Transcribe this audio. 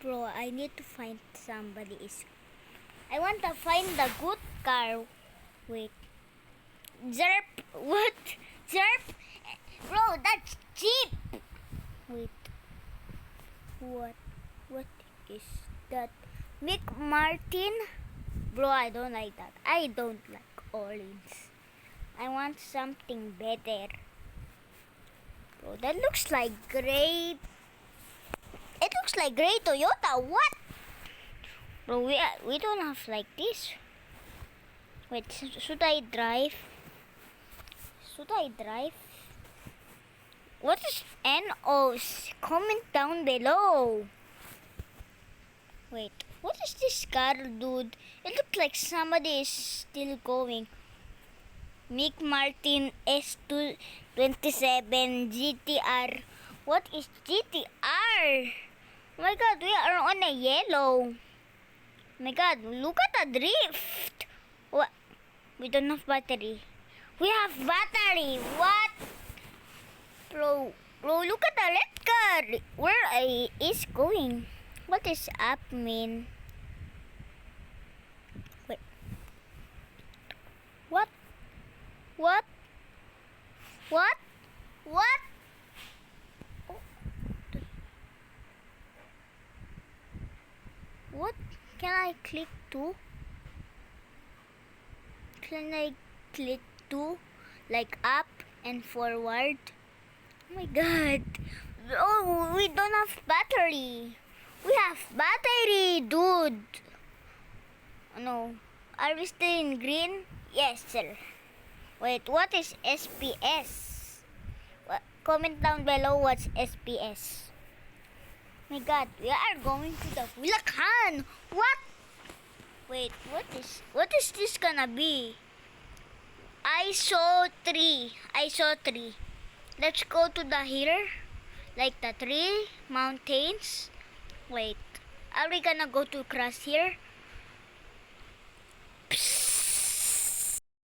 Bro, I need to find somebody. I want to find the good car. Wait. Zerp. What? Zerp? Bro, that's cheap. Wait. What? What is that? Mick Martin? Bro, I don't like that. I don't like orange. I want something better. Bro, that looks like great. It looks like gray Toyota. What? Bro, we don't have like this. Wait, should I drive? Should I drive? What is NOS? Comment down below. Wait, what is this car, dude? It looks like somebody is still going. Mick Martin S227 GTR. What is GTR? Oh my god, we are on a yellow. Oh my god, look at the drift. What? We don't have battery. We have battery. What? Bro, look at the red car. Where is going? What is up mean? Wait. What? What? What? What? What? Can I click to? Can I click to? Like up and forward? Oh my god. Oh, we don't have battery. We have battery, dude. No. Are we still in green? Yes, sir. Wait, what is SPS? Comment down below what's SPS. My god, we are going to the Bulacan. What? Wait, what is this gonna be? I saw three. Let's go to the here. Like the tree, mountains. Wait, are we gonna go to cross here?